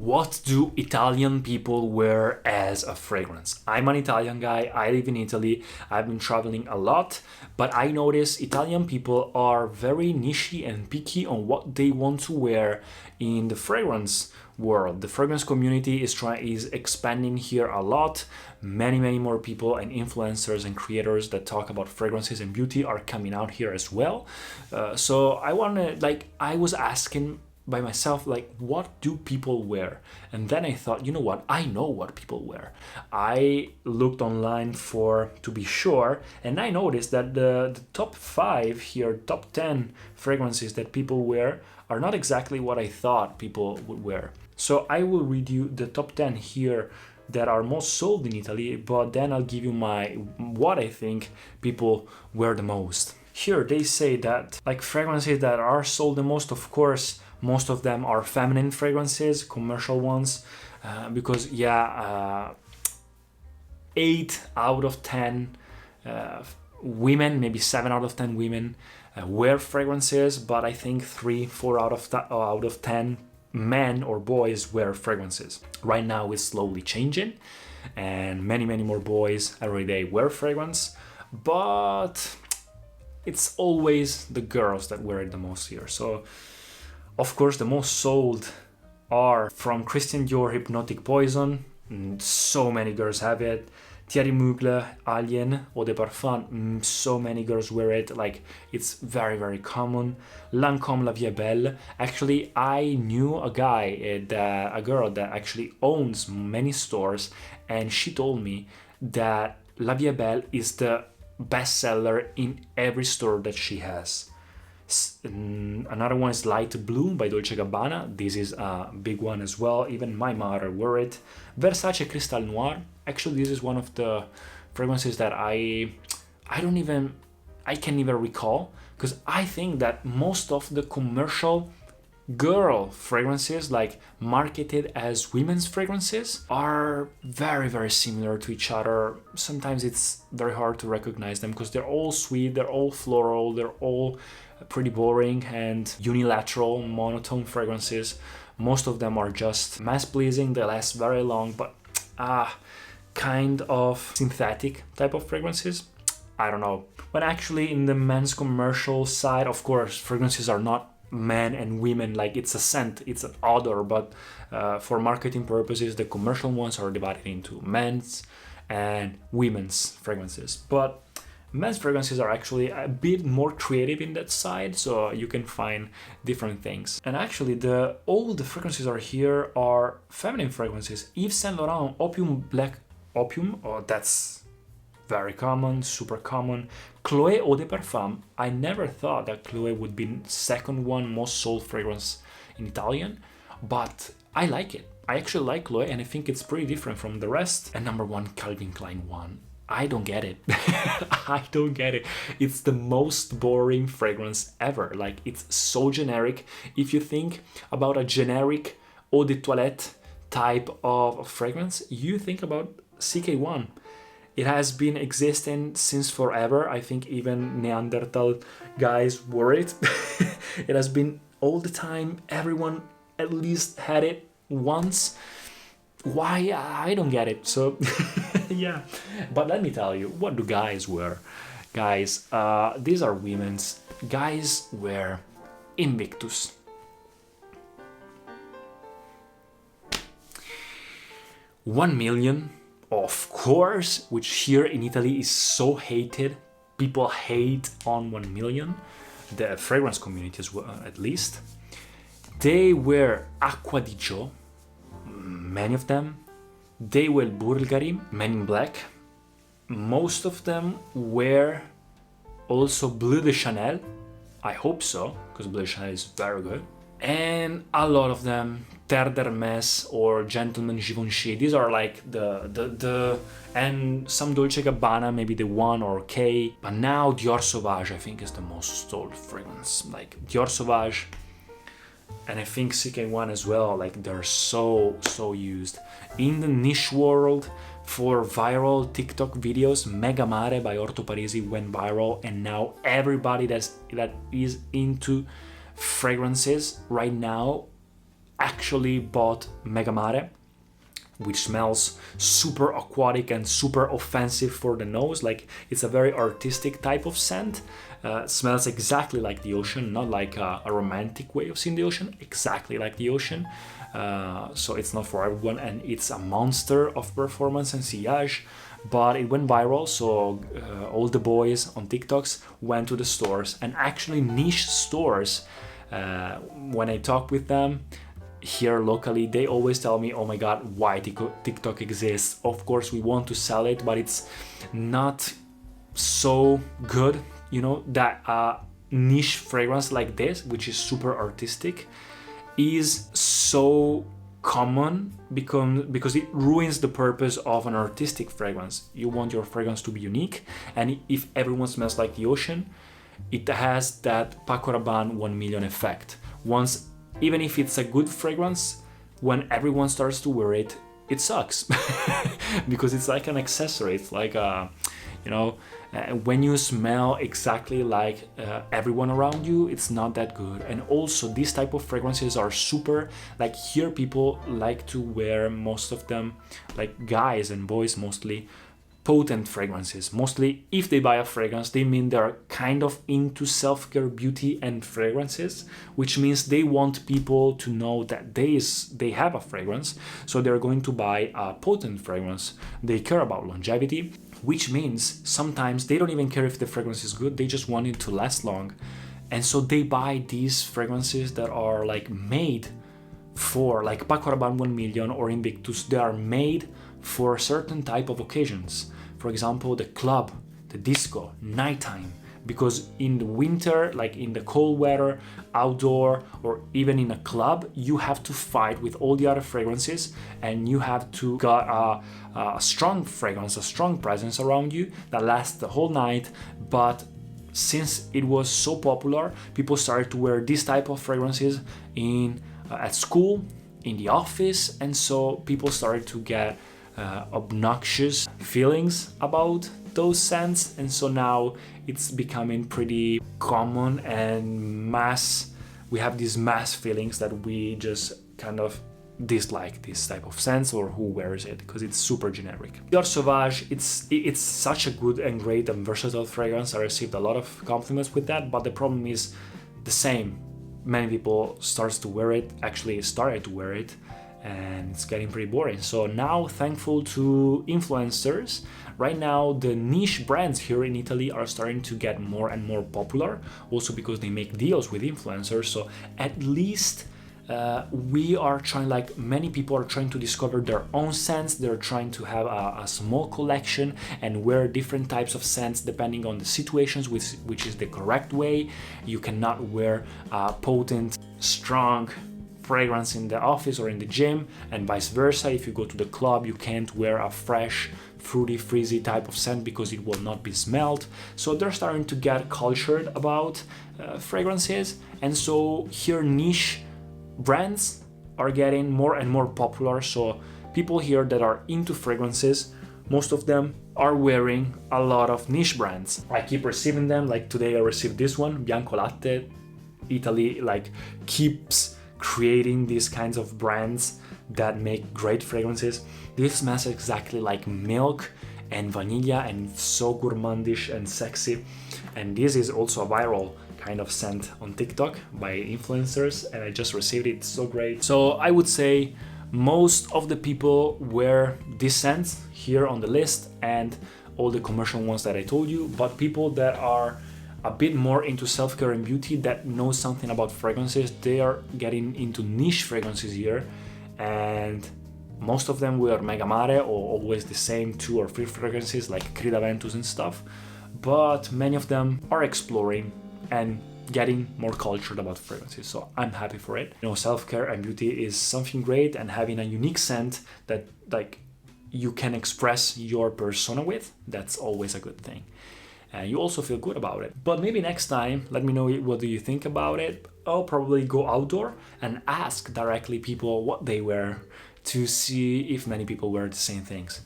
What do Italian people wear as a fragrance? I'm an Italian guy, I live in Italy, I've been traveling a lot, but I notice Italian people are very niche and picky on what they want to wear in the fragrance world. The fragrance community is expanding here a lot. Many more people and influencers and creators that talk about fragrances and beauty are coming out here as well. So I was asking by myself, like, what do people wear? And then I thought, you know what, I know what people wear. I looked online to be sure, and I noticed that the top 5 here, top 10 fragrances that people wear are not exactly what I thought people would wear. So I will read you the top 10 here that are most sold in Italy, but then I'll give you what I think people wear the most. Here they say that, like, fragrances that are sold the most, of course, most of them are feminine fragrances, commercial ones, because 8 out of 10 women, maybe 7 out of 10 women wear fragrances, but I think 3-4 out of 10 men or boys wear fragrances. Right now it's slowly changing, and many more boys every day wear fragrance, but it's always the girls that wear it the most here. So of course the most sold are from Christian Dior Hypnotic Poison. So many girls have it. Thierry Mugler Alien Eau de Parfum. So many girls wear it. Like, it's very common. Lancôme La Vie est Belle. Actually, I knew a girl that actually owns many stores, and she told me that La Vie est Belle is the bestseller in every store that she has. Another one is Light Blue by Dolce & Gabbana. This is a big one as well. Even my mother wore it. Versace Cristal Noir. Actually, this is one of the fragrances that I can't even recall, because I think that most of the commercial girl fragrances, like marketed as women's fragrances, are very similar to each other. Sometimes it's very hard to recognize them because they're all sweet, they're all floral, they're all pretty boring and unilateral, monotone fragrances. Most of them are just mass pleasing, they last very long, but kind of synthetic type of fragrances. I don't know. But actually, in the men's commercial side, of course, fragrances are not men and women, like it's a scent, it's an odor, but for marketing purposes the commercial ones are divided into men's and women's fragrances. But men's fragrances are actually a bit more creative in that side, so you can find different things. And actually all the fragrances are here are feminine fragrances. Yves Saint Laurent Black Opium, that's very common, super common. Chloé Eau de Parfum. I never thought that Chloé would be second one most sold fragrance in Italian, but I like it. I actually like Chloé, and I think it's pretty different from the rest. And number 1, Calvin Klein one. I don't get it. I don't get it. It's the most boring fragrance ever. Like, it's so generic. If you think about a generic eau de toilette type of fragrance, you think about CK1. It has been existing since forever. I think even Neanderthal guys wore it. It has been all the time. Everyone at least had it once. Why? I don't get it. So yeah, but let me tell you, what do guys wear? Guys, these are women's. Guys wear Invictus. $1 million, of course, which here in Italy is so hated. People hate on 1 million, the fragrance community as well, at least. They wear Acqua di Gio, many of them. They wear Bulgari, Men in Black. Most of them wear also Bleu de Chanel. I hope so, because Bleu de Chanel is very good. And a lot of them, Terre d'Hermès or Gentleman Givenchy. These are like and some Dolce & Gabbana, maybe the 1 or K. But now Dior Sauvage, I think, is the most sold fragrance. Like Dior Sauvage, and I think CK1 as well. Like, they're so used in the niche world. For viral TikTok videos, Mega Mare by Orto Parisi went viral, and now everybody that is into fragrances right now actually bought Megamare, which smells super aquatic and super offensive for the nose. Like, it's a very artistic type of scent. Smells exactly like the ocean, not like a romantic way of seeing the ocean, exactly like the ocean. So it's not for everyone, and it's a monster of performance and sillage, but it went viral. So all the boys on TikToks went to the stores, and actually niche stores, when I talk with them here locally, they always tell me, oh my god, why TikTok exists. Of course we want to sell it, but it's not so good, you know, that niche fragrance like this, which is super artistic, is so common because it ruins the purpose of an artistic fragrance. You want your fragrance to be unique, and if everyone smells like the ocean, it has that Paco Rabanne 1 million effect. Once, even if it's a good fragrance, when everyone starts to wear it, it sucks because it's like an accessory. It's like when you smell exactly like everyone around you, it's not that good. And also, these type of fragrances are super, like, here people like to wear, most of them, like guys and boys mostly, potent fragrances. Mostly, if they buy a fragrance, they mean they're kind of into self-care, beauty and fragrances, which means they want people to know that they have a fragrance, so they're going to buy a potent fragrance. They care about longevity, which means sometimes they don't even care if the fragrance is good, they just want it to last long. And so they buy these fragrances that are like made for, like Paco Rabanne 1 million or Invictus, they are made for a certain type of occasions. For example, the club, the disco, nighttime. Because in the winter, like in the cold weather, outdoor, or even in a club, you have to fight with all the other fragrances, and you have to get a strong fragrance, a strong presence around you that lasts the whole night. But since it was so popular, people started to wear this type of fragrances at school, in the office, and so people started to get obnoxious feelings about those scents, and so now it's becoming pretty common and mass. We have these mass feelings that we just kind of dislike this type of scents or who wears it because it's super generic. Dior Sauvage, it's such a good and great and versatile fragrance. I received a lot of compliments with that, but the problem is the same. Many people started to wear it, and it's getting pretty boring. So now, thankful to influencers, right now the niche brands here in Italy are starting to get more and more popular, also because they make deals with influencers. So at least we are trying, like, many people are trying to discover their own scents. They're trying to have a small collection and wear different types of scents depending on the situations, which is the correct way. You cannot wear a potent, strong fragrance in the office or in the gym, and vice versa. If you go to the club, you can't wear a fresh, fruity, frizzy type of scent because it will not be smelled. So they're starting to get cultured about fragrances, and so here niche brands are getting more and more popular. So people here that are into fragrances, most of them are wearing a lot of niche brands. I keep receiving them. Like today I received this one, Bianco Latte. Italy like keeps creating these kinds of brands that make great fragrances. This smells exactly like milk and vanilla and so gourmandish and sexy. And this is also a viral kind of scent on TikTok by influencers, and I just received it. It's so great. So I would say most of the people wear this scent here on the list and all the commercial ones that I told you, but people that are a bit more into self-care and beauty, that know something about fragrances, they are getting into niche fragrances here, and most of them wear Megamare or always the same 2 or 3 fragrances like Creed Aventus and stuff, but many of them are exploring and getting more cultured about fragrances, so I'm happy for it. You know, self-care and beauty is something great, and having a unique scent that like you can express your persona with, that's always a good thing. And you also feel good about it. But maybe next time, let me know what do you think about it. I'll probably go outdoor and ask directly people what they wear to see if many people wear the same things.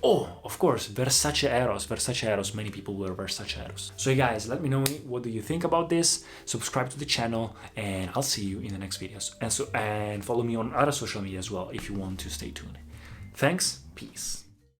Oh, of course, Versace Eros. Many people wear Versace Eros. So you guys, let me know what do you think about this. Subscribe to the channel, and I'll see you in the next videos. And follow me on other social media as well if you want to stay tuned. Thanks. Peace.